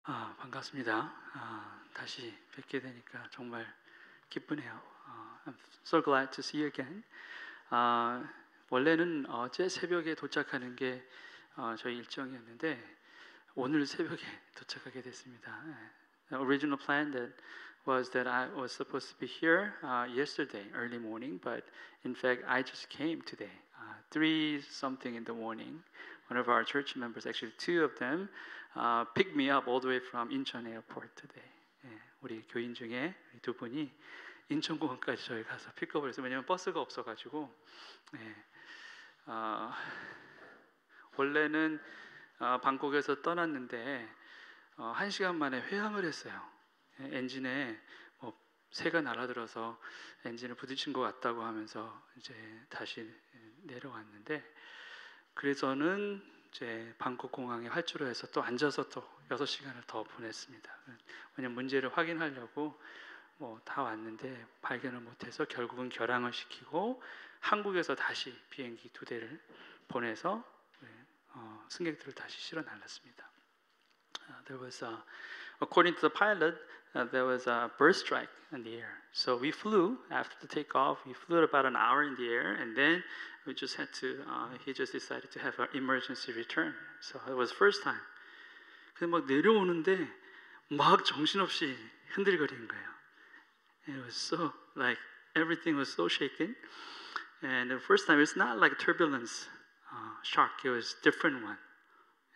반갑습니다. 다시 뵙게 되니까 정말 기쁘네요. I'm so glad to see you again. 원래는 어제 새벽에 도착하는 게 저희 일정이었는데 오늘 새벽에 도착하게 됐습니다. The original plan that was that I was supposed to be here yesterday early morning, but in fact I just came today, 3 something in the morning. One of our church members, actually two of them, picked me up all the way from Incheon Airport today. 우리 교인 중에 두 분이 인천공항까지 저희 가서 픽업을 했어요. 왜냐면 버스가 없어가지고. 원래는 방콕에서 떠났는데 1시간 만에 회항을 했어요. 엔진에 새가 날아들어서 엔진을 부딪힌 것 같다고 하면서 이제 다시 내려왔는데, 그래서는 이제 방콕 공항에 활주로 해서 또 앉아서 또 6시간을 더 보냈습니다. 왜냐면 문제를 확인하려고 다 왔는데 발견을 못해서 결국은 결항을 시키고 한국에서 다시 비행기 2대를 보내서 승객들을 다시 실어 날랐습니다. There was according to the pilot, there was a bird strike in the air. So we flew after the takeoff. We flew about an hour in the air, and then we just had to. He just decided to have an emergency return. So it was first time. 근데 막 내려오는데 막 정신없이 흔들거리는 거예요. It was so like everything was so shaken. And the first time it's not like turbulence shock. It was different one.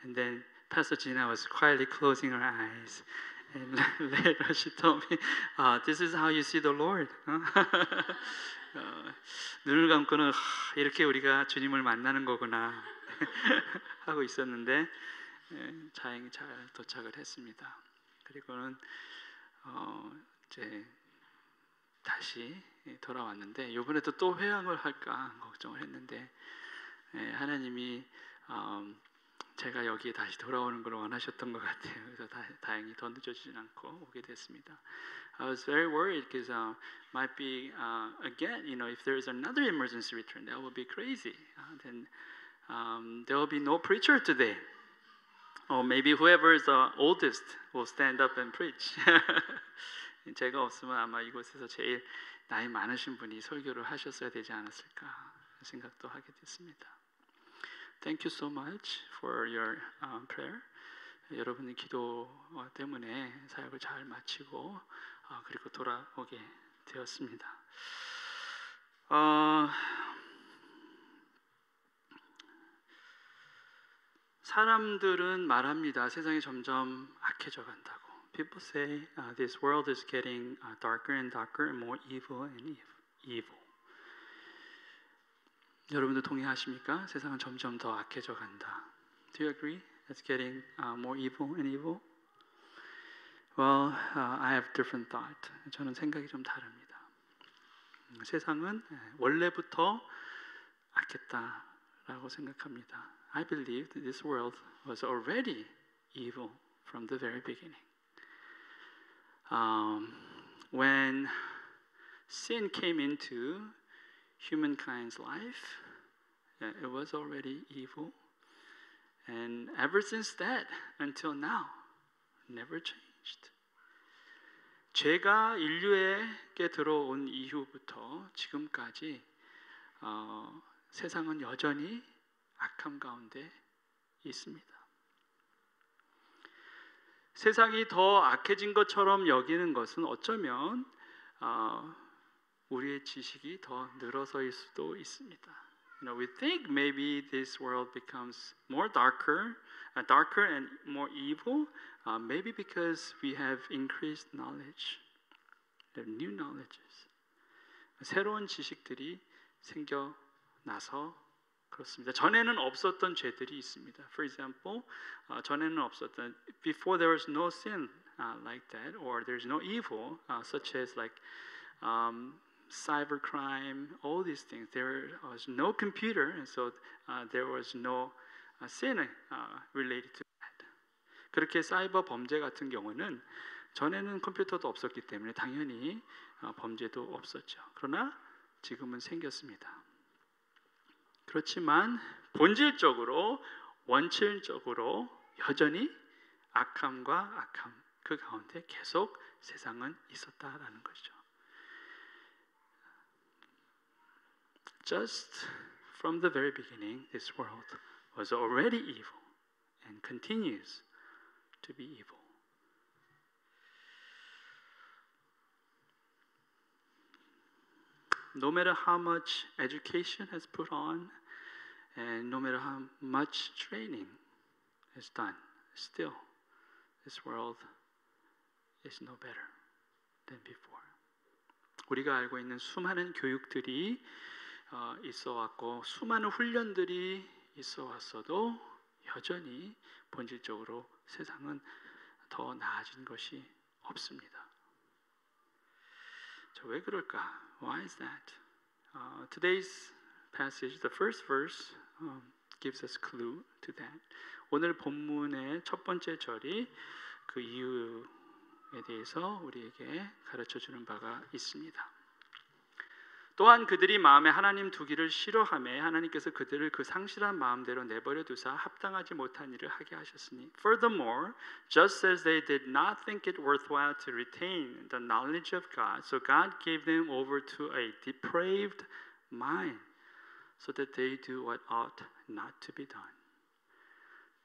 And then Pastor Gina was quietly closing her eyes, and later she told me, "This is how you see the Lord." 눈을 감고는 이렇게 우리가 주님을 만나는 거구나 하고 있었는데 다행히 잘 도착을 했습니다. 그리고는 이제 다시 돌아왔는데 이번에도 또 회항을 할까 걱정을 했는데 하나님이 제가 여기에 다시 돌아오는 걸 원하셨던 것 같아요. 그래서 다행히 더 늦어지진 않고 오게 됐습니다. I was very worried because might be again, if there is another emergency return, that would be crazy. Then there will be no preacher today, or maybe whoever is the oldest will stand up and preach. 제가 없으면 아마 이곳에서 제일 나이 많으신 분이 설교를 하셨어야 되지 않았을까 생각도 하게 됐습니다. Thank you so much for your prayer. 여러분의 기도 때문에 사역을 잘 마치고 그리고 돌아오게 되었습니다. 사람들은 말합니다. 세상이 점점 악해져 간다고. People say this world is getting darker and darker and more evil and evil. 여러분도 동의하십니까? 세상은 점점 더 악해져 간다. Do you agree? It's getting more evil and evil? Well, I have different thought. 저는 생각이 좀 다릅니다. 세상은 원래부터 악했다라고 생각합니다. I believe that this world was already evil from the very beginning. When sin came into humankind's life, it was already evil, and ever since that until now, never changed. 죄가 인류에게 들어온 이후부터 지금까지 세상은 여전히 악함 가운데 있습니다. 세상이 더 악해진 것처럼 여기는 것은 어쩌면 우리의 지식이 더 늘어서일 수도 있습니다. We think maybe this world becomes more darker and more evil, maybe because we have increased knowledge, new knowledges. 새로운 지식들이 생겨나서 그렇습니다. 전에는 없었던 죄들이 있습니다. For example, 전에는 없었던 before there was no sin like that, or there is no evil such as like cybercrime, all these things. There was no computer, and so there was no sin related to that. 그렇게 사이버 범죄 같은 경우는 전에는 컴퓨터도 없었기 때문에 당연히 범죄도 없었죠. 그러나 지금은 생겼습니다. 그렇지만 본질적으로 원칙적으로 여전히 악함과 악함 그 가운데 계속 세상은 있었다라는 것이죠. Just from the very beginning, this world was already evil and continues to be evil. No matter how much education has put on, and no matter how much training is done, still, this world is no better than before. 우리가 알고 있는 수많은 교육들이 있어 왔고 수많은 훈련들이 있어 왔어도 여전히 본질적으로 세상은 더 나아진 것이 없습니다. 왜 그럴까? Why is that? Today's passage, the first verse, gives us clue to that. 오늘 본문의 첫 번째 절이 그 이유에 대해서 우리에게 가르쳐 주는 바가 있습니다. 또한 그들이 마음에 하나님 두기를 싫어하매 하나님께서 그들을 그 상실한 마음대로 내버려 두사 합당하지 못한 일을 하게 하셨으니 Furthermore, just as they did not think it worthwhile to retain the knowledge of God, so God gave them over to a depraved mind, so that they do what ought not to be done.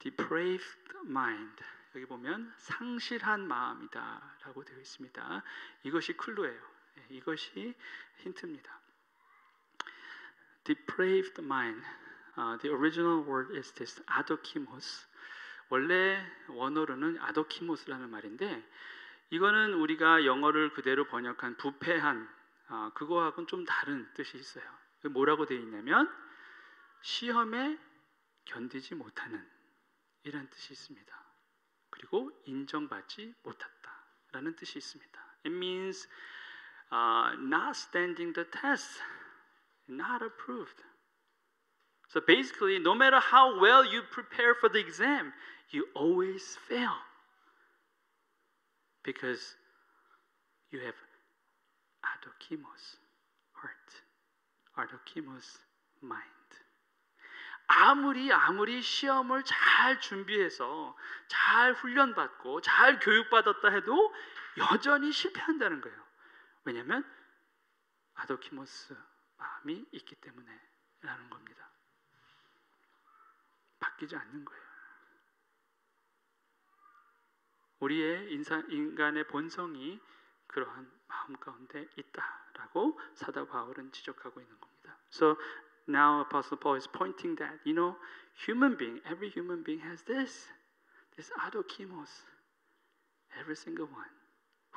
Depraved mind. 여기 보면 상실한 마음이다 라고 되어 있습니다. 이것이 클루예요. 이것이 힌트입니다. Depraved mind. The original word is this adokimos. 원래 원어로는 아도키모스라는 말인데 이거는 우리가 영어를 그대로 번역한 부패한 그거하고는 좀 다른 뜻이 있어요. 뭐라고 되어 있냐면 시험에 견디지 못하는 이란 뜻이 있습니다. 그리고 인정받지 못했다라는 뜻이 있습니다. It means not standing the test, not approved. So basically, no matter how well you prepare for the exam, you always fail because you have adokimos heart, adokimos mind. 아무리 시험을 잘 준비해서 잘 훈련받고 잘 교육받았다 해도 여전히 실패한다는 거예요. 왜냐하면 아도키모스 마음이 있기 때문에 라는 겁니다. 바뀌지 않는 거예요. 우리의 인간의 본성이 그러한 마음 가운데 있다라고 사도 바울은 지적하고 있는 겁니다. So now Apostle Paul is pointing that, every human being has this adokimos, every single one,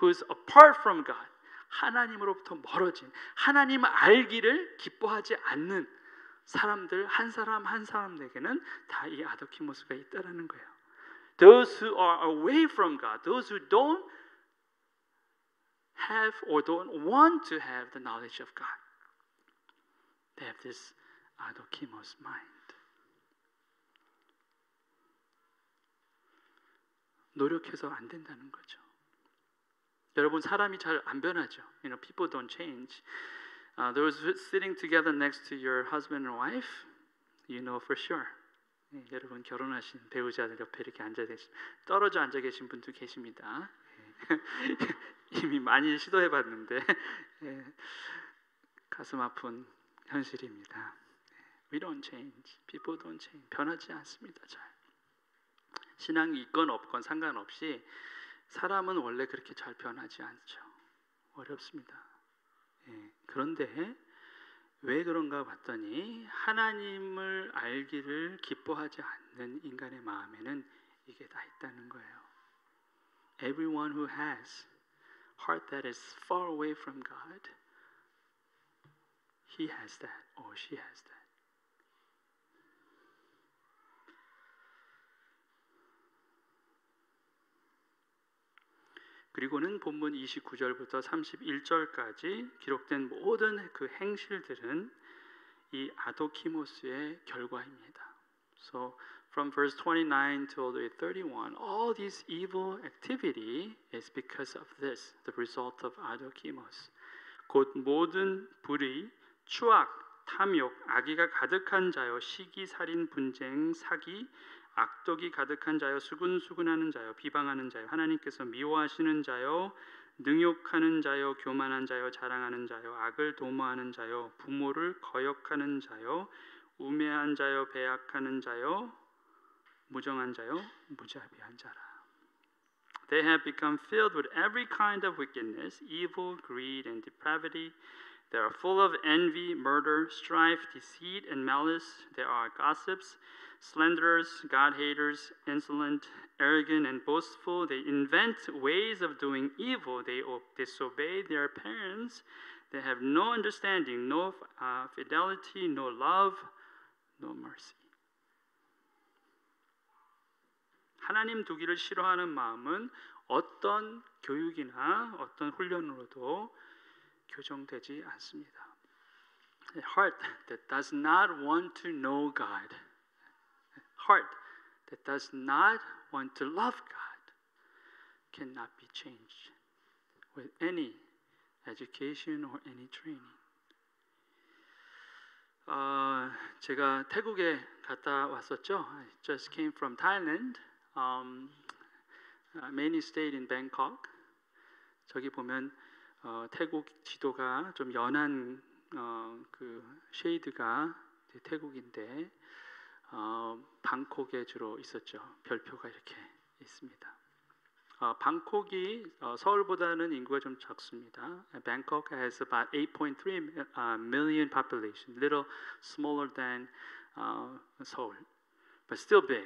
who is apart from God, 하나님으로부터 멀어진, 하나님 알기를 기뻐하지 않는 사람들 한 사람 한 사람에게는 다 이 아도키모스가 있다라는 거예요. Those who are away from God, those who don't have or don't want to have the knowledge of God, they have this adokimos mind. 노력해서 안 된다는 거죠. 여러분 사람이 잘 안 변하죠. People don't change. Those sitting together next to your husband and wife, you know for sure. 여러분 결혼하신 배우자들 옆에 이렇게 떨어져 앉아 계신 분도 계십니다. 이미 많이 시도해봤는데 가슴 아픈 현실입니다. We don't change. People don't change. 변하지 않습니다. 잘. 신앙이 있건 없건 상관없이 사람은 원래 그렇게 잘 변하지 않죠. 어렵습니다. 그런데 왜 그런가 봤더니 하나님을 알기를 기뻐하지 않는 인간의 마음에는 이게 다 있다는 거예요. Everyone who has heart that is far away from God, he has that or she has that. 그리고는 본문 29절부터 31절까지 기록된 모든 그 행실들은 이 아도키모스의 결과입니다. So from verse 29 to all the way 31, all this evil activity is because of this, the result of adokimos. 곧 모든 불의, 추악, 탐욕, 악의가 가득한 자요, 시기, 살인, 분쟁, 사기, 악독이 가득한 자요, 수군수군하는 자요, 비방하는 자요, 하나님께서 미워하시는 자요, 능욕하는 자요, 교만한 자요, 자랑하는 자요, 악을 도모하는 자요, 부모를 거역하는 자요, 우매한 자요, 배약하는 자요, 무정한 자요, 무자비한 자라. They have become filled with every kind of wickedness, evil, greed, and depravity. They are full of envy, murder, strife, deceit, and malice. They are gossips, slanderers, God-haters, insolent, arrogant, and boastful. They invent ways of doing evil. They disobey their parents. They have no understanding, no fidelity, no love, no mercy. 하나님 두기를 싫어하는 마음은 어떤 교육이나 어떤 훈련으로도 교정되지 않습니다. A heart that does not want to know God, a heart that does not want to love God, cannot be changed with any education or any training. 제가 태국에 갔다 왔었죠. I just came from Thailand. Mainly stayed in Bangkok. 저기 보면 태국 지도가 좀 연한 그 쉐이드가 태국인데 방콕에 주로 있었죠. 별표가 이렇게 있습니다. 방콕이 서울보다는 인구가 좀 작습니다. Bangkok has about 8.3 million population, little smaller than Seoul, but still big.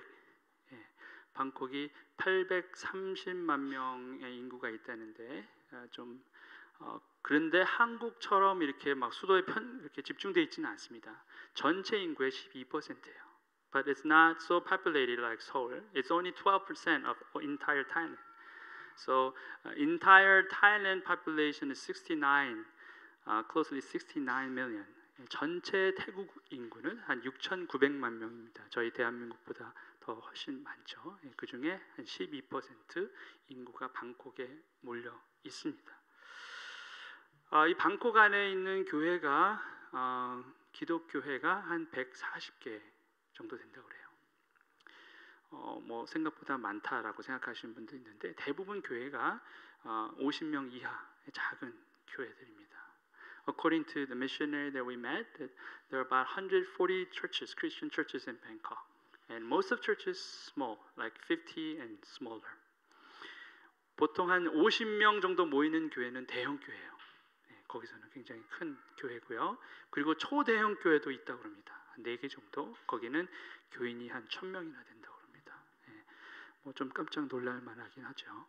방콕이 830만 명의 인구가 있다는데 좀 그런데 한국처럼 이렇게 막 수도에 이렇게 집중돼 있지는 않습니다. 전체 인구의 12%예요. But it's not so populated like Seoul. It's only 12% of entire Thailand. So entire Thailand population is 69, closely 69 million. 전체 태국 인구는 한 6,900만 명입니다. 저희 대한민국보다 더 훨씬 많죠. 그 중에 한 12% 인구가 방콕에 몰려 있습니다. 이 방콕 안에 있는 교회가 기독교회가 한 140개 정도 된다고 그래요. 뭐 생각보다 많다라고 생각하시는 분도 있는데 대부분 교회가 50명 이하의 작은 교회들입니다. According to the missionary that we met, there are about 140 churches, Christian churches in Bangkok, and most of churches small, like 50 and smaller. 보통 한 50명 정도 모이는 교회는 대형 교회예요. 거기서는 굉장히 큰 교회고요. 그리고 초대형 교회도 있다고 합니다. 4개 정도. 거기는 교인이 한 1,000명이나 된다고 합니다. 뭐 좀 깜짝 놀랄 만하긴 하죠.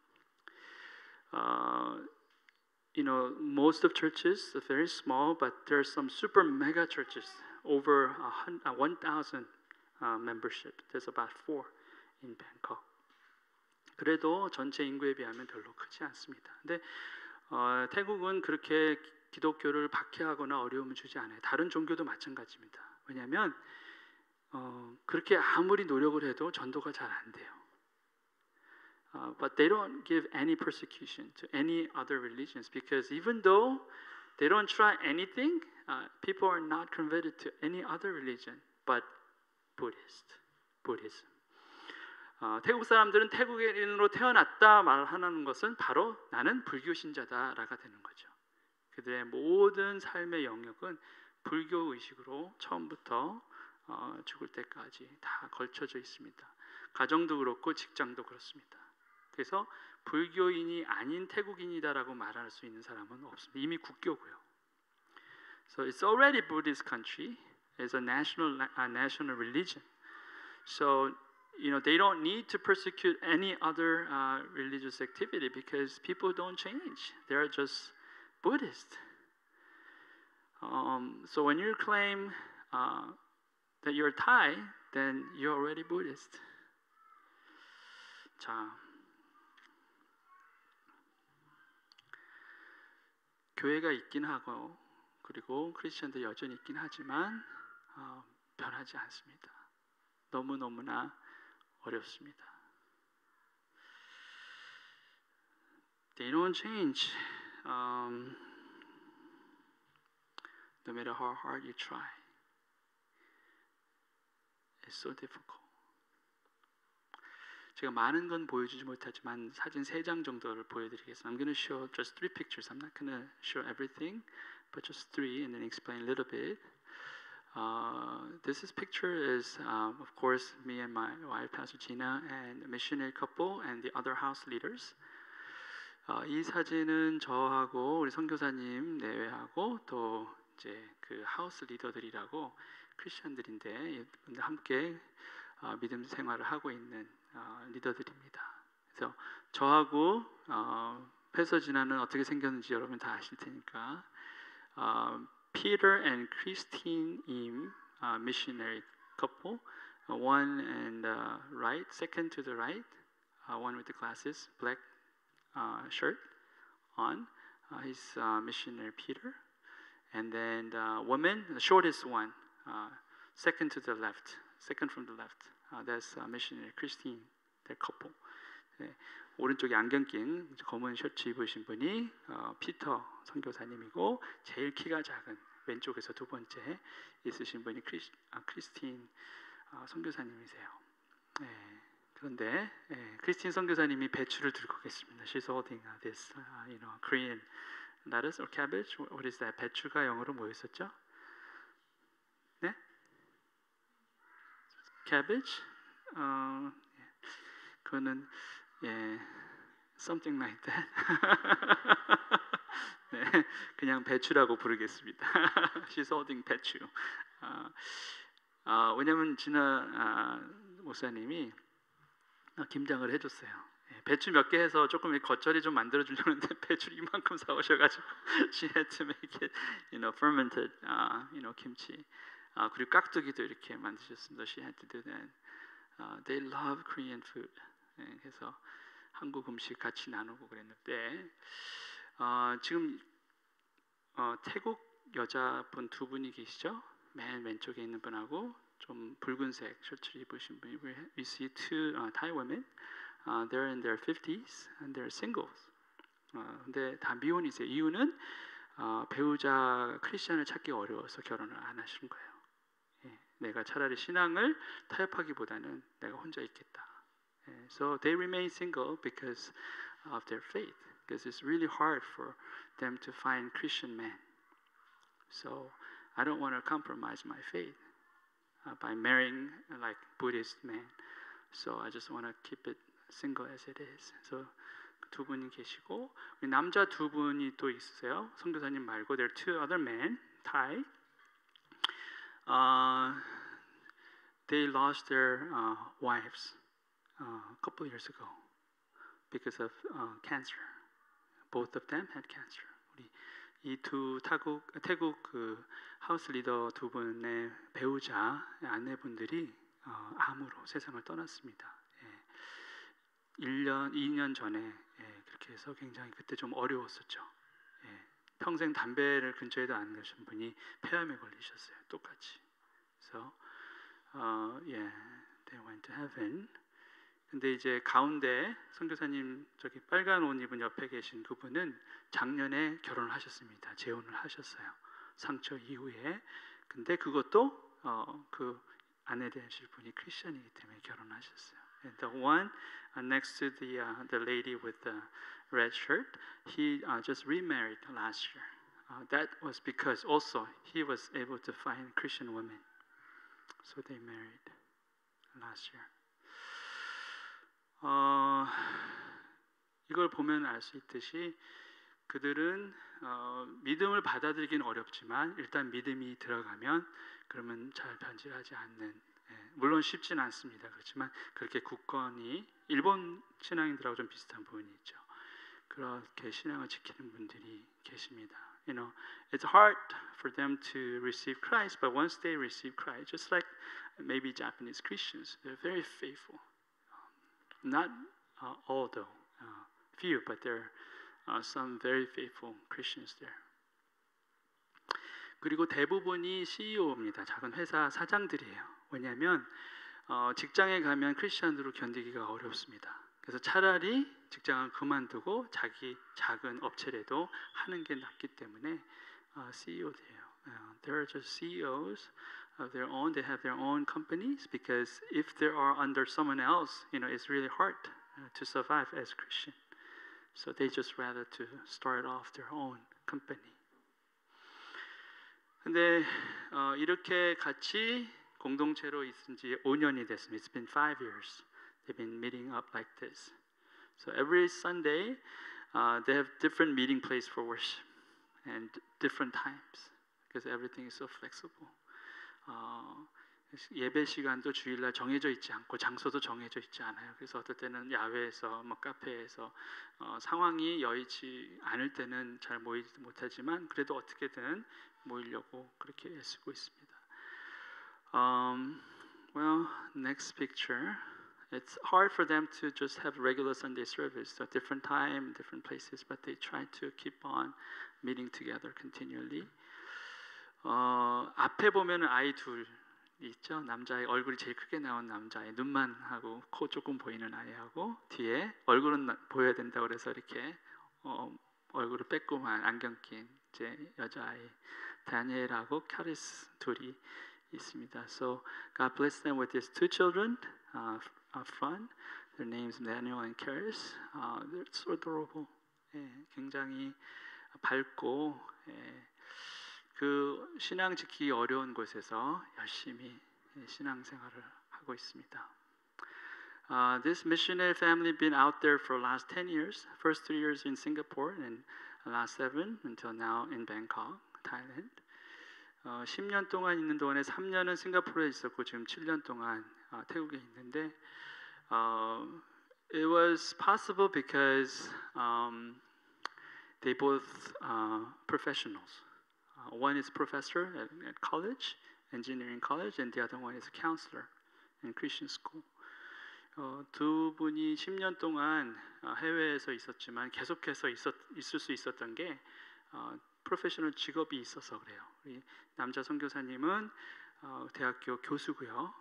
You know, most of churches are very small, but there are some super mega churches over 1,000 membership. There's about 4 in Bangkok. 그래도 전체 인구에 비하면 별로 크지 않습니다. 근데 태국은 그렇게 기독교를 박해하거나 어려움을 주지 않아요. 다른 종교도 마찬가지입니다. 왜냐하면 그렇게 아무리 노력을 해도 전도가 잘 안 돼요. But they don't give any persecution to any other religions because even though they don't try anything, people are not converted to any other religion but Buddhism. 태국 사람들은 태국인으로 태어났다 말하는 것은 바로 나는 불교 신자다라가 되는 거죠. 그들의 모든 삶의 영역은 불교 의식으로 처음부터 죽을 때까지 다 걸쳐져 있습니다. 가정도 그렇고 직장도 그렇습니다. 그래서 불교인이 아닌 태국인이다라고 말할 수 있는 사람은 없습니다. 이미 국교고요. So it's already Buddhist country. It's a national religion. So you know they don't need to persecute any other religious activity because people don't change. They are just Buddhist. So when you claim that you're Thai, then you're already Buddhist. 자, 교회가 있긴 하고 그리고 크리스천도 여전히 있긴 하지만 변하지 않습니다. 너무너무나 어렵습니다. They don't change. No matter how hard you try. is so difficult. 제가 많은 건 보여주지 못하지만 사진 3장 정도를 보여드리겠습니다. I'm going to show just 3 pictures. I'm not going to show everything, but just 3 and then explain a little bit. This picture is, of course, me and my wife, Pastor Gina, and a missionary couple and the other house leaders. 이 사진은 저하고 우리 선교사님 내외하고 또 이제 그 하우스 리더들이라고 크리스천들인데 함께 믿음 생활을 하고 있는 리더들입니다. 그래서 저하고 패서 진아는 어떻게 생겼는지 여러분 다 아실 테니까 Peter and Christine Im, missionary couple, one and right, second to the right, one with the glasses, black shirt on, he's missionary Peter, and then the woman, the shortest one, second to the left, second from the left, that's missionary Christine, their couple. 네, 오른쪽에 안경 낀 검은 셔츠 입으신 분이 피터 선교사님이고 제일 키가 작은 왼쪽에서 두 번째 있으신 분이 크리스틴 선교사님이세요. 네, 그런데 크리스틴 선교사님이 배추를 들고 계십니다. She's holding this, Korean lettuce or cabbage. What is that? 배추가 영어로 뭐였었죠? 네? Cabbage? 그거는 something like that. 네, 그냥 배추라고 부르겠습니다. She's holding 배추. 왜냐면 진아 목사님이 김장을 해줬어요. 배추 몇 개 해서 조금 겉절이 좀 만들어 주려는데 배추를 이만큼 사오셔가지고 she had to make it, fermented, 김치. 그리고 깍두기도 이렇게 만드셨습니다. She had to do that. They love Korean food. 그래서 한국 음식 같이 나누고 그랬는데 지금 태국 여자분 두 분이 계시죠? 맨 왼쪽에 있는 분하고 좀 붉은색 셔츠를 입으신 분이 we see two Thai women. They're in their 50s and they're singles. 근데 다 미혼이세요. 이유는 배우자 크리스천을 찾기 어려워서 결혼을 안 하시는 거예요. 내가 차라리 신앙을 타협하기보다는 내가 혼자 있겠다. So they remain single because of their faith. Because it's really hard for them to find Christian men. So I don't want to compromise my faith by marrying like Buddhist men. So I just want to keep it single as it is. So 두 분이 계시고 남자 두 분이 또 있으세요. 선교사님 말고 there are two other men, Thai. They lost their wives a couple years ago because of cancer. Both of them had cancer. 우리 이 두 태국 그 하우스 리더 두 분의 배우자 아내분들이 암으로 세상을 떠났습니다. 1년, 2년 전에 그렇게 해서 굉장히 그때 좀 어려웠었죠. 평생 담배를 근처에도 안 가신 분이 폐암에 걸리셨어요. 똑같이. 그래서 they went to heaven. 근데 이제 가운데 선교사님 저기 빨간 옷 입은 옆에 계신 그분은 작년에 결혼을 하셨습니다. 재혼을 하셨어요. 상처 이후에. 근데 그것도 그 아내 되실 분이 크리스천이기 때문에 결혼하셨어요. And the one next to the lady with the red shirt, he just remarried last year. That was because also he was able to find Christian women, so they married last year. 이걸 보면 알 수 있듯이 그들은 믿음을 받아들이기는 어렵지만 일단 믿음이 들어가면 그러면 잘 변질하지 않는, 물론 쉽지는 않습니다. 그렇지만 그렇게 굳건히 일본 신앙인들하고 좀 비슷한 부분이 있죠. 그렇게 신앙을 지키는 분들이 계십니다. It's hard for them to receive Christ, but once they receive Christ, just like maybe Japanese Christians, they're very faithful. Not all though, few, but there are some very faithful Christians there. 그리고 대부분이 CEO입니다. 작은 회사 사장들이에요. 왜냐하면 직장에 가면 크리스천으로 견디기가 어렵습니다. 그래서 차라리 직장을 그만두고 자기 작은 업체라도 하는 게 낫기 때문에 CEO들이에요. There are just CEOs of their own. They have their own companies because if they are under someone else, it's really hard to survive as Christian. So they just rather to start off their own company. 근데 이렇게 같이 공동체로 있은 지 5년이 됐습니다. It's been 5 years. They've been meeting up like this. So every Sunday, they have different meeting place for worship and different times because everything is so flexible. 예배 시간도 주일날 정해져 있지 않고 장소도 정해져 있지 않아요. 그래서 어떨 때는 야외에서, 카페에서 상황이 여의치 않을 때는 잘 모이지도 못하지만 그래도 어떻게든 모이려고 그렇게 애쓰고 있습니다. Well, next picture. It's hard for them to just have regular Sunday service, so different time, different places, but they try to keep on meeting together continually. 앞에 보면은 아이 둘 있죠. 남자의 얼굴이 제일 크게 나온 남자의 눈만 하고 코 조금 보이는 아이하고 뒤에 얼굴은 보여야 된다고 그래서 이렇게 얼굴을 빼고만 안경 낀 이제 여자아이 다니엘하고 카리스 둘이 있습니다. So God bless them with these two children up front. Their names Daniel and Karis. They're so adorable. 굉장히 밝고 그 신앙 지키기 어려운 곳에서 열심히 신앙생활을 하고 있습니다. This missionary family been out there for the last 10 years. First 3 years in Singapore and last 7 until now in Bangkok, Thailand. 10년 동안 있는 동안에 3년은 싱가포르에 있었고 지금 7년 동안 태국에 있는데 it was possible because they both professionals. One is professor at college, engineering college, and the other one is a counselor in Christian school. 두 분이 10년 동안 해외에서 있었지만 계속해서 있을 수 있었던 게 프로페셔널 직업이 있어서 그래요. 우리 남자 선교사님은 대학교 교수고요,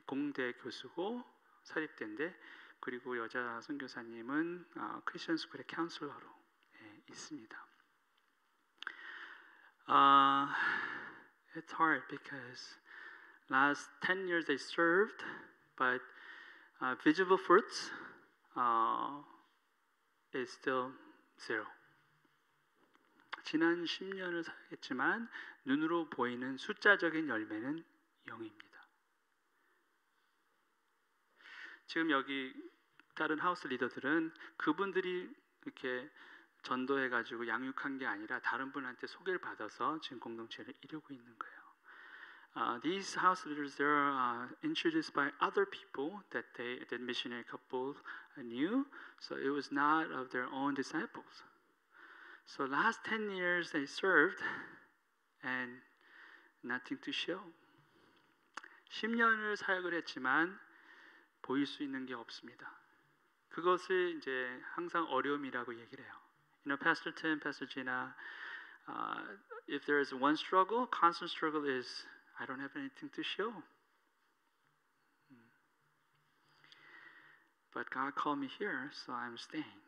공대 교수고 사립대인데, 그리고 여자 선교사님은 크리스천 스쿨의 카운슬러로 있습니다. It's hard because last 10 years they served, but visible fruits is still zero. 지난 10년을 살겠지만 눈으로 보이는 숫자적인 열매는 0입니다. 지금 여기 다른 하우스 리더들은 그분들이 이렇게 전도해가지고 양육한 게 아니라 다른 분한테 소개를 받아서 지금 공동체를 이루고 있는 거예요. These house leaders are introduced by other people that missionary couple knew, so it was not of their own disciples. So last 10 years they served and nothing to show. 10년을 사역을 했지만 보일 수 있는 게 없습니다. 그것을 이제 항상 어려움이라고 얘기를 해요. You know, Pastor Tim, Pastor Gina, if there is one struggle, constant struggle is I don't have anything to show. But God called me here, so I'm staying.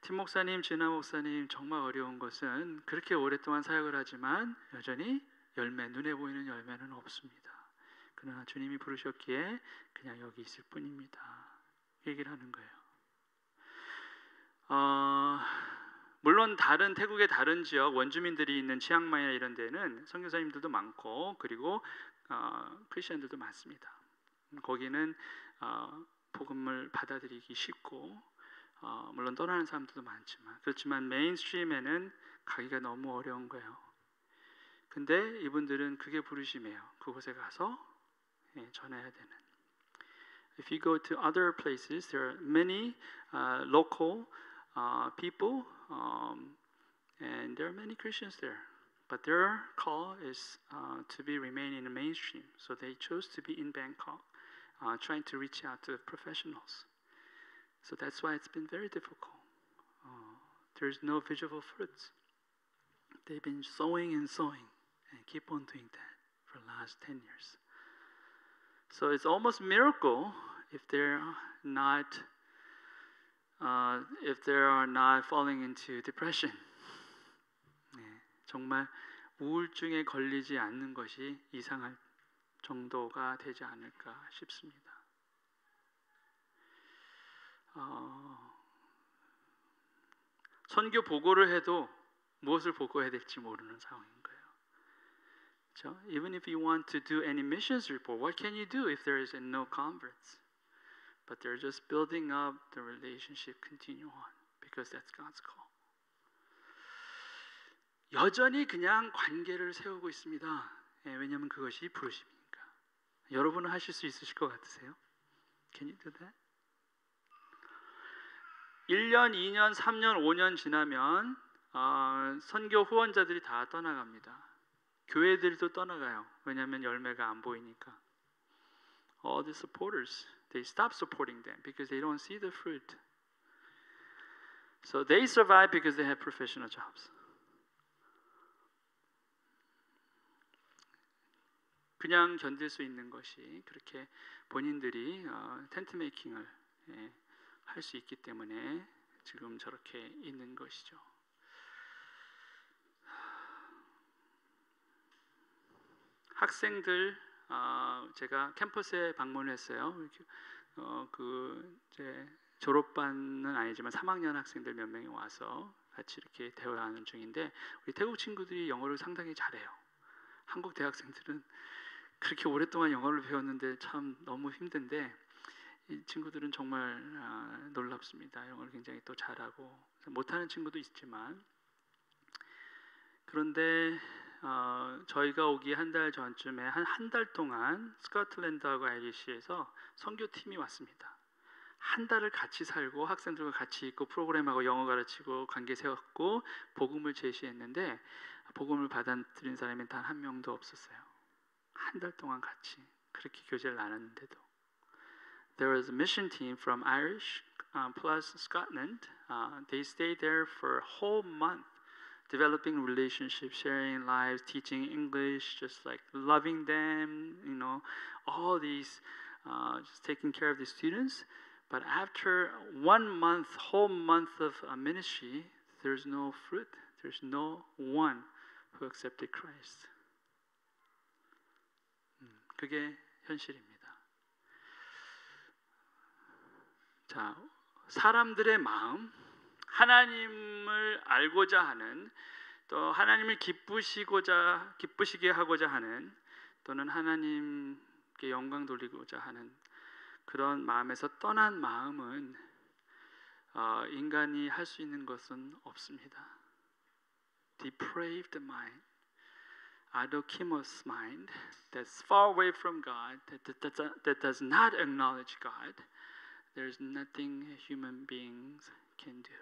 팀 목사님, 진아 목사님 정말 어려운 것은 그렇게 오랫동안 사역을 하지만 여전히 눈에 보이는 열매는 없습니다. 그러나 주님이 부르셨기에 그냥 여기 있을 뿐입니다. 얘기를 하는 거예요. 물론 태국의 다른 지역 원주민들이 있는 치앙마이나 이런 데는 선교사님들도 많고 그리고 크리스천들도 많습니다. 거기는 복음을 받아들이기 쉽고 물론 떠나는 사람들도 많지만 그렇지만 메인스트림에는 가기가 너무 어려운 거예요. 근데 이분들은 그게 부르심이에요. 그곳에 가서 전해야 되는. If you go to other places, there are many local people, and there are many Christians there. But their call is to remain in the mainstream. So they chose to be in Bangkok, trying to reach out to professionals. So that's why it's been very difficult. There's no visible fruits. They've been sowing and keep on doing that for the last 10 years. So it's almost a miracle if they're not falling into depression. 정말 우울증에 걸리지 않는 것이 이상할 정도가 되지 않을까 싶습니다. 선교 보고를 해도 무엇을 보고해야 될지 모르는 상황인 거예요. 그렇죠? Even if you want to do any missions report, what can you do if there is no converts? But they're just building up the relationship, continue on, because that's God's call. 여전히 그냥 관계를 세우고 있습니다. 왜냐하면 그것이 부르심이니까. 여러분은 하실 수 있으실 것 같으세요? Can you do that? 1년, 2년, 3년, 5년 지나면 선교 후원자들이 다 떠나갑니다. 교회들도 떠나가요. 왜냐하면 열매가 안 보이니까. All the supporters, they stop supporting them because they don't see the fruit. So they survive because they have professional jobs. 그냥 견딜 수 있는 것이 그렇게 본인들이 텐트 메이킹을 할 수 있기 때문에 지금 저렇게 있는 것이죠. 학생들 제가 캠퍼스에 방문했어요. 이제 졸업반은 아니지만 3학년 학생들 몇 명이 와서 같이 이렇게 대화하는 중인데 우리 태국 친구들이 영어를 상당히 잘해요. 한국 대학생들은 그렇게 오랫동안 영어를 배웠는데 참 너무 힘든데 이 친구들은 정말 놀랍습니다. 영어를 굉장히 또 잘하고 못하는 친구도 있지만 그런데 저희가 오기 한 달 전쯤에 한 달 동안 스코틀랜드하고 아이리시에서 선교팀이 왔습니다. 한 달을 같이 살고 학생들과 같이 있고 프로그램하고 영어 가르치고 관계 세웠고 복음을 제시했는데 복음을 받아들인 사람이 단 한 명도 없었어요. 한 달 동안 같이 그렇게 교제를 나눴는데도 There was a mission team from Irish plus Scotland. They stayed there for a whole month, developing relationships, sharing lives, teaching English, just like loving them, all these, just taking care of the students. But after 1 month, whole month of ministry, there's no fruit. There's no one who accepted Christ. 그게 현실입니다. 자, 사람들의 마음, 하나님을 알고자 하는 또 하나님을 기쁘시게 하고자 하는 또는 하나님께 영광 돌리고자 하는 그런 마음에서 떠난 마음은 인간이 할 수 있는 것은 없습니다. Depraved mind, adokimos mind, that's far away from God, that does not acknowledge God. There's nothing human beings can do.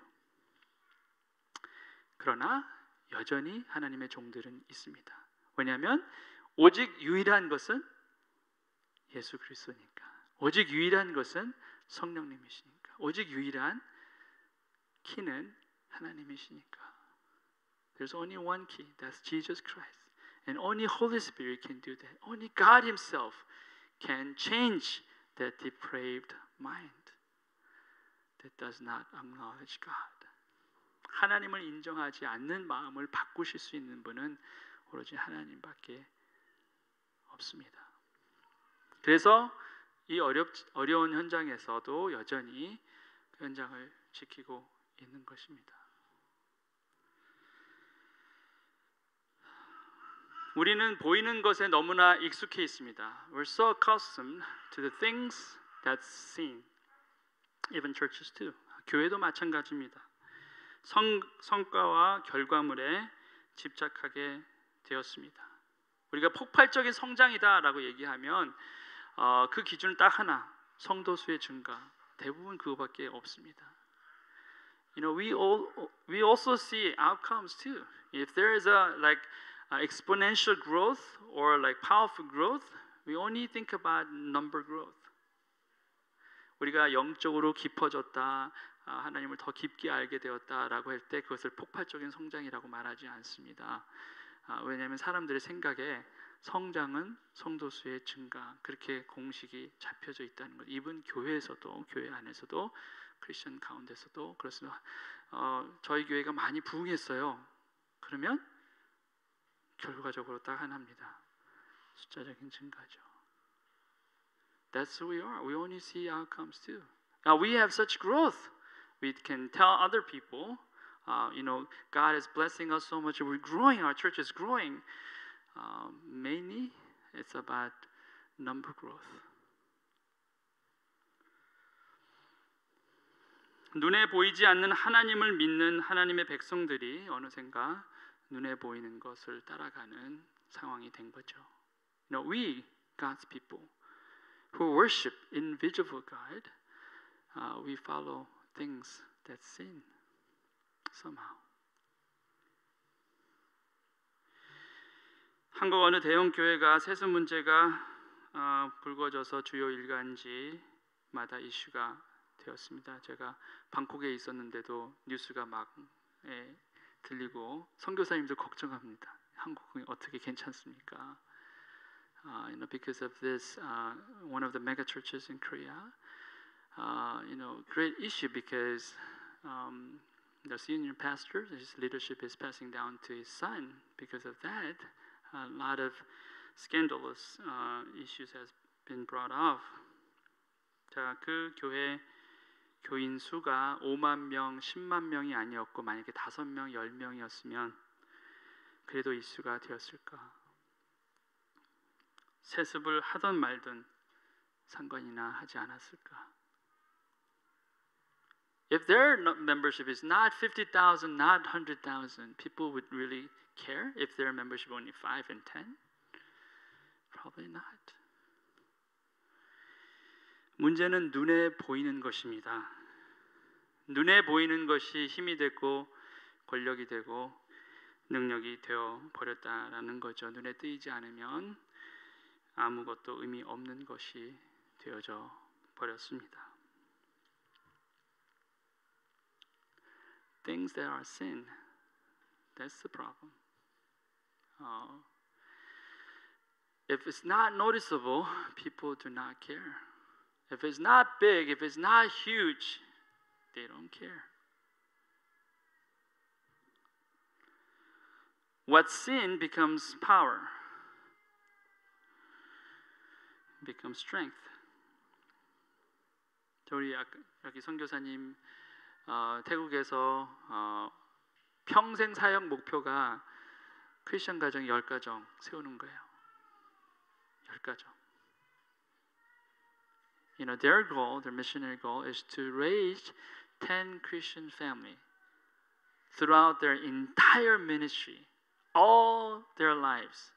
그러나 여전히 하나님의 종들은 있습니다. 왜냐하면 오직 유일한 것은 예수 그리스도니까. 오직 유일한 것은 성령님이시니까. 오직 유일한 키는 하나님이시니까. There's only one key. That's Jesus Christ. And only Holy Spirit can do that. Only God Himself can change that depraved mind that does not acknowledge God. 하나님을 인정하지 않는 마음을 바꾸실 수 있는 분은 오로지 하나님밖에 없습니다. 그래서 이 어려운 현장에서도 여전히 그 현장을 지키고 있는 것입니다. 우리는 보이는 것에 너무나 익숙해 있습니다. We're so accustomed to the things that's seen. Even churches too. 교회도 마찬가지입니다. 성과와 결과물에 집착하게 되었습니다. 우리가 폭발적인 성장이다라고 얘기하면 그 기준은 딱 하나, 성도 수의 증가. 대부분 그거밖에 없습니다. We also see outcomes too. If there is exponential growth or powerful growth, we only think about number growth. 우리가 영적으로 깊어졌다, 하나님을 더 깊게 알게 되었다라고 할 때 그것을 폭발적인 성장이라고 말하지 않습니다. 왜냐하면 사람들의 생각에 성장은 성도 수의 증가, 그렇게 공식이 잡혀져 있다는 것. 이분 교회에서도, 교회 안에서도, 크리스천 가운데서도 그렇습니다. 저희 교회가 많이 부흥했어요. 그러면 결과적으로 딱 하나입니다. 숫자적인 증가죠. That's who we are. We only see outcomes too. Now we have such growth. We can tell other people, God is blessing us so much. We're growing. Our church is growing. Mainly, it's about number growth. 눈에 보이지 않는 하나님을 믿는 하나님의 백성들이 어느샌가 눈에 보이는 것을 따라가는 상황이 된 거죠. We, God's people, who worship invisible God, we follow things that sin somehow. 한국 어느 대형 교회가 세수 문제가 불거져서 주요 일간지마다 이슈가 되었습니다. 제가 방콕에 있었는데도 뉴스가 막 들리고 선교사님들 걱정합니다. 한국은 어떻게 괜찮습니까? Because of this, one of the mega churches in Korea, great issue because the senior pastor, his leadership is passing down to his son. Because of that, a lot of scandalous issues has been brought up. 자, 그 교회 교인 수가 5만 명, 10만 명이 아니었고 만약에 5명, 10명이었으면 그래도 이슈가 되었을까? 세습을 하던 말든 상관이나 하지 않았을까? If their membership is not 50,000, not 100,000, people would really care if their membership only 5 and 10? Probably not. 문제는 눈에 보이는 것입니다. 눈에 보이는 것이 힘이 되고 권력이 되고 능력이 되어 버렸다라는 거죠. 눈에 띄지 않으면 아무것도 의미 없는 것이 되어져 버렸습니다. Things that are sin, that's the problem. If it's not noticeable, people do not care. If it's not big, if it's not huge, they don't care. What sin becomes power, becomes strength. 우리 여기 선교사님 태국에서 평생 사역 목표가 크리스천 가정 10가정 세우는 거예요. 10가정. Their goal, their missionary goal is to raise 10 Christian family throughout their entire ministry, all their lives,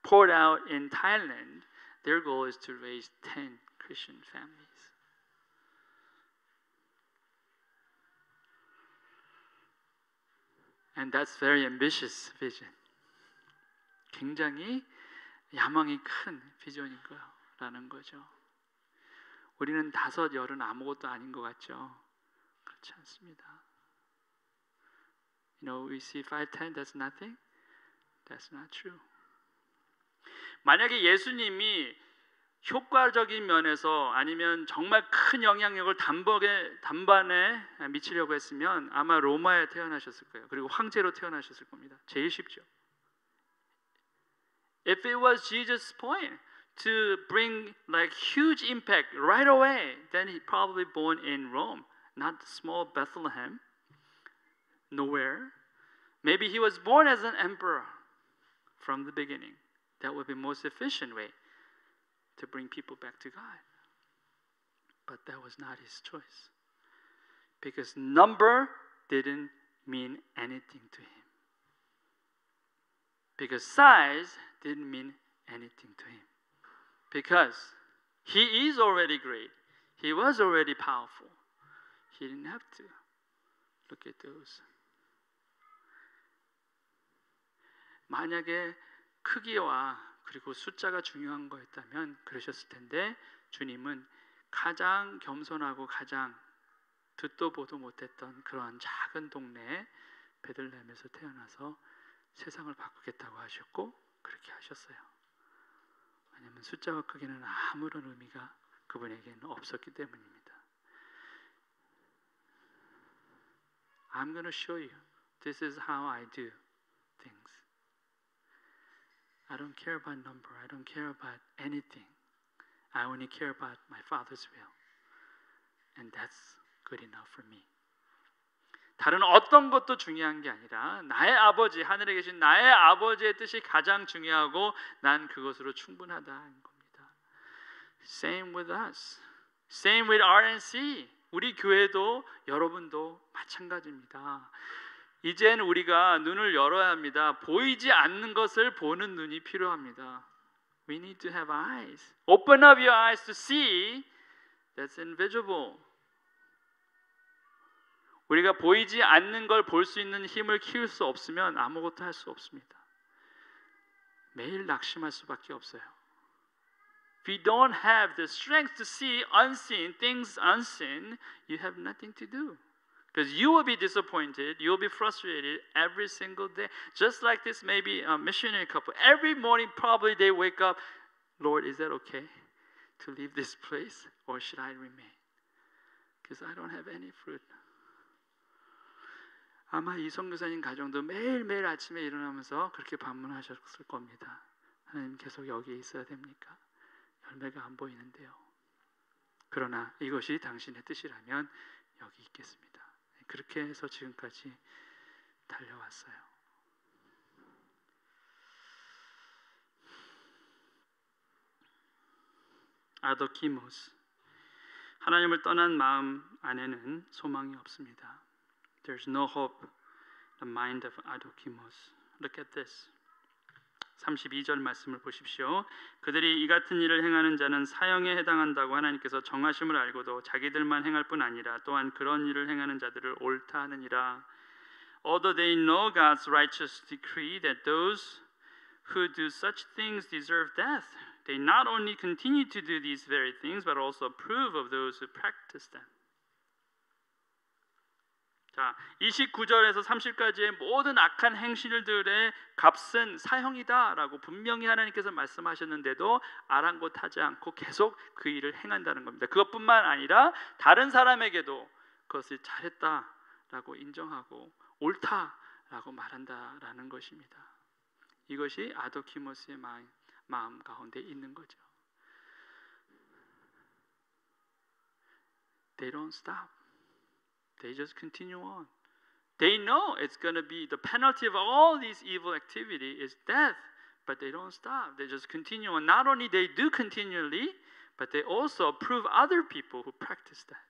poured out in Thailand. Their goal is to raise 10 Christian families. And that's very ambitious vision. 굉장히 야망이 큰 비전인 거라는 거죠. 우리는 5, 10은 아무것도 아닌 것 같죠? 그렇지 않습니다. We see 5, 10, that's nothing. That's not true. 만약에 예수님이 효과적인 면에서 아니면 정말 큰 영향력을 단번에 미치려고 했으면 아마 로마에 태어나셨을 거예요. 그리고 황제로 태어나셨을 겁니다. 제일 쉽죠. If it was Jesus' point to bring like huge impact right away, then he probably born in Rome, not small Bethlehem, nowhere. Maybe he was born as an emperor from the beginning. That would be the most efficient way to bring people back to God. But that was not his choice. Because number didn't mean anything to him. Because size didn't mean anything to him. Because he is already great. He was already powerful. He didn't have to look at those. 만약에 크기와 그리고 숫자가 중요한 거였다면 그러셨을 텐데 주님은 가장 겸손하고 가장 듣도 보도 못했던 그러한 작은 동네에 베들레헴에서 태어나서 세상을 바꾸겠다고 하셨고 그렇게 하셨어요. 왜냐하면 숫자와 크기는 아무런 의미가 그분에게는 없었기 때문입니다. I'm going to show you. This is how I do things. I don't care about number. I don't care about anything. I only care about my Father's will. And that's good enough for me. 다른 어떤 것도 중요한 게 아니라 나의 아버지, 하늘에 계신 나의 아버지의 뜻이 가장 중요하고 난 그것으로 충분하다는 겁니다. Same with us. Same with RNC. 우리 교회도 여러분도 마찬가지입니다. 이젠 우리가 눈을 열어야 합니다. 보이지 않는 것을 보는 눈이 필요합니다. We need to have eyes. Open up your eyes to see that's invisible. 우리가 보이지 않는 걸 볼 수 있는 힘을 키울 수 없으면 아무것도 할 수 없습니다. 매일 낙심할 수밖에 없어요. If you don't have the strength to see unseen things unseen, you have nothing to do. Because you will be disappointed, you will be frustrated every single day. Just like this maybe a missionary couple. Every morning probably they wake up, Lord, is that okay to leave this place or should I remain? Because I don't have any fruit. 아마 이 선교사님 가정도 매일매일 아침에 일어나면서 그렇게 반문하셨을 겁니다. 하나님 계속 여기에 있어야 됩니까? 열매가 안 보이는데요. 그러나 이것이 당신의 뜻이라면 여기 있겠습니다. 그렇게 해서 지금까지 달려왔어요. 아도키모스. 하나님을 떠난 마음 안에는 소망이 없습니다. There's no hope in the mind of Adokimos. Look at this. 32절 말씀을 보십시오. 그들이 이 같은 일을 행하는 자는 사형에 해당한다고 하나님께서 정하심을 알고도 자기들만 행할 뿐 아니라 또한 그런 일을 행하는 자들을 옳다 하느니라. Although they know God's righteous decree that those who do such things deserve death, they not only continue to do these very things but also approve of those who practice them. 자, 29절에서 30까지의 모든 악한 행실들의 값은 사형이다라고 분명히 하나님께서 말씀하셨는데도 아랑곳하지 않고 계속 그 일을 행한다는 겁니다. 그것뿐만 아니라 다른 사람에게도 그것을 잘했다라고 인정하고 옳다라고 말한다라는 것입니다. 이것이 아도키모스의 마음 가운데 있는 거죠. They don't stop. They just continue on. They know it's going to be the penalty of all these evil activity is death, but they don't stop. They just continue on. Not only they do continually, but they also approve other people who practice that.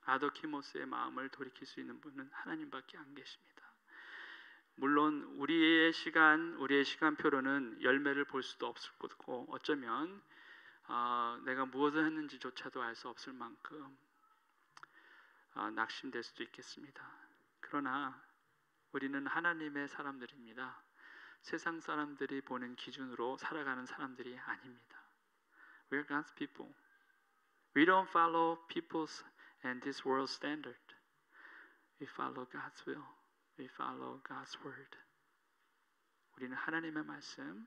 아도키모스의 마음을 돌이킬 수 있는 분은 하나님밖에 안 계십니다. 물론 우리의 시간표로는 열매를 볼 수도 없을 거고 어쩌면 내가 무엇을 했는지조차도 알 수 없을 만큼 낙심될 수도 있겠습니다. 그러나 우리는 하나님의 사람들입니다. 세상 사람들이 보는 기준으로 살아가는 사람들이 아닙니다. We are God's people. We don't follow people's and this world's standard. We follow God's will. We follow God's word. 우리는 하나님의 말씀,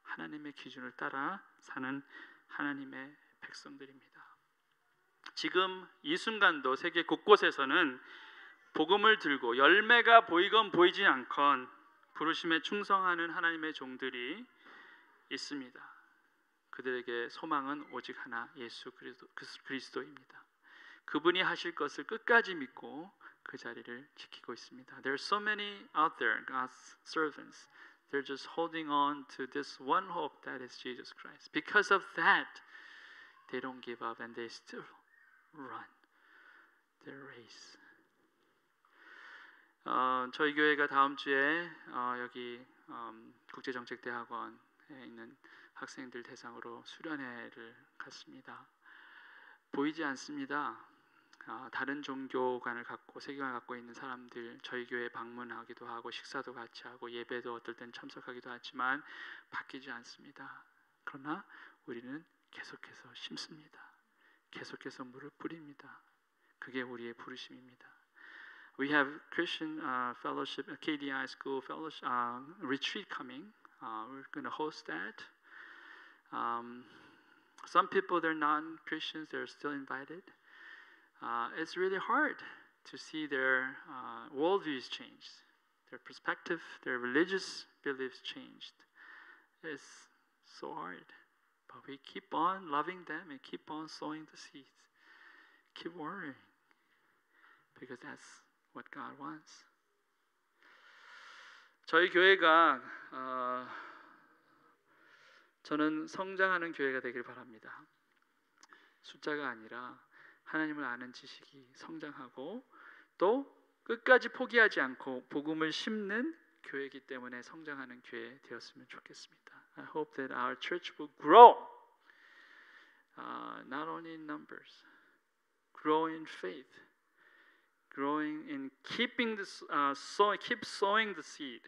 하나님의 기준을 따라 사는 하나님의 백성들입니다. 지금 이 순간도 세계 곳곳에서는 복음을 들고 열매가 보이건 보이지 않건 부르심에 충성하는 하나님의 종들이 있습니다. 그들에게 소망은 오직 하나, 예수 그리스도입니다. 그분이 하실 것을 끝까지 믿고 그 자리를 지키고 있습니다. There are so many out there, God's servants. They're just holding on to this one hope that is Jesus Christ. Because of that, they don't give up and they still run their race. 저희 교회가 다음 주에 여기 국제정책대학원에 있는 학생들 대상으로 수련회를 갖습니다. 보이지 않습니다. 다른 종교관을 갖고 세계관을 갖고 있는 사람들 저희 교회에 방문하기도 하고 식사도 같이 하고 예배도 어떨 땐 참석하기도 하지만 바뀌지 않습니다. 그러나 우리는 계속해서 심습니다. 계속해서 물을 뿌립니다. 그게 우리의 부르심입니다. We have Christian fellowship, KDI School fellowship retreat coming. We're going to host that. Some people they're non-Christians, they're still invited. It's really hard to see their worldviews changed, their perspective, their religious beliefs changed. It's so hard. But we keep on loving them and keep on sowing the seeds. Keep worrying. Because that's what God wants. 저희 교회가 저는 성장하는 교회가 되길 바랍니다. 숫자가 아니라 하나님을 아는 지식이 성장하고 또 끝까지 포기하지 않고 복음을 심는 교회이기 때문에 성장하는 교회 되었으면 좋겠습니다. I hope that our church will grow, not only in numbers, grow in faith, growing in keeping keep sowing the seed,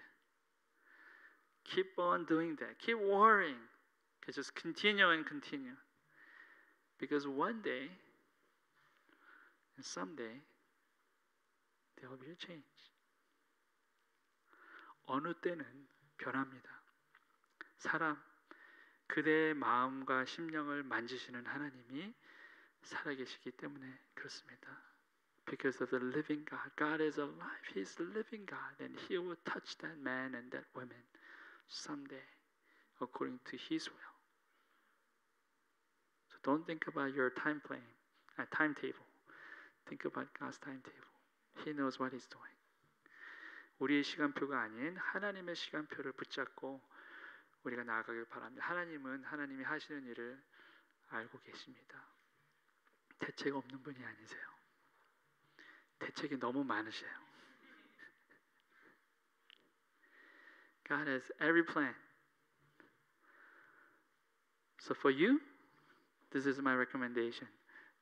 keep on doing that, keep worrying, just continue and continue, because one day and someday there will be a change. 어느 때는 변합니다. 사람, 그대의 마음과 심령을 만지시는 하나님이 살아계시기 때문에 그렇습니다. Because of the living God. God is alive. He is the living God. And He will touch that man and that woman someday according to His will. So don't think about your timetable. Think about God's timetable. He knows what He's doing. 우리의 시간표가 아닌 하나님의 시간표를 붙잡고 우리가 나아가길 바랍니다. 하나님은 하나님이 하시는 일을 알고 계십니다. 대책 없는 분이 아니세요. 대책이 너무 많으세요. God has every plan. So for you, this is my recommendation.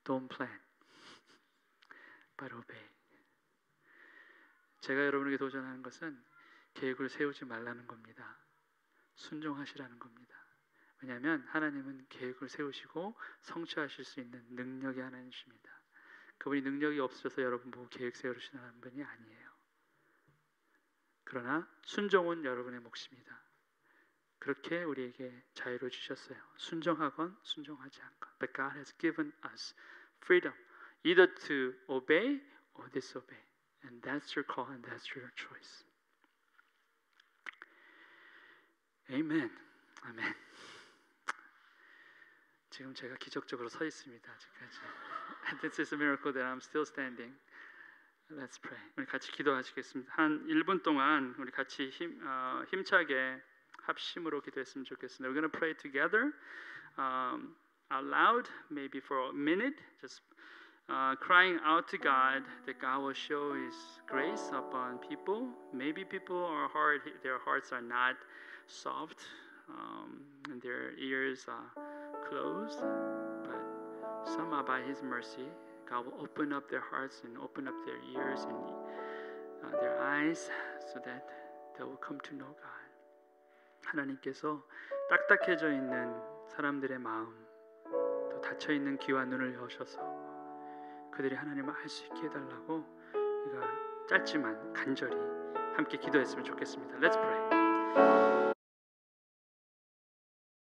Don't plan, but obey. 제가 여러분에게 도전하는 것은 계획을 세우지 말라는 겁니다. 순종하시라는 겁니다. 왜냐하면 하나님은 계획을 세우시고 성취하실 수 있는 능력의 하나님이십니다. 그분이 능력이 없으셔서 여러분 보고 계획 세우시는 분이 아니에요. 그러나 순종은 여러분의 몫입니다. 그렇게 우리에게 자유를 주셨어요. 순종하건 순종하지 않건. But God has given us freedom, either to obey or disobey. And that's your call and that's your choice. Amen. 아멘. 지금 제가 기적적으로 서 있습니다. 아직까지. This is a miracle that I'm still standing. Let's pray. 우리 같이 기도하시겠습니다. 한 1분 동안 우리 같이 힘차게 합심으로 기도했으면 좋겠습니다. We're going to pray together, out loud, maybe for a minute, just crying out to God that God will show His grace upon people. Maybe people are hard; their hearts are not soft, and their ears are closed. But some are by His mercy. God will open up their hearts and open up their ears and their eyes, so that they will come to know God. 하나님께서 딱딱해져 있는 사람들의 마음, 또 닫혀 있는 귀와 눈을 여셔서 그들이 하나님을 알 수 있게 해달라고 우리가 짧지만 간절히 함께 기도했으면 좋겠습니다. Let's pray.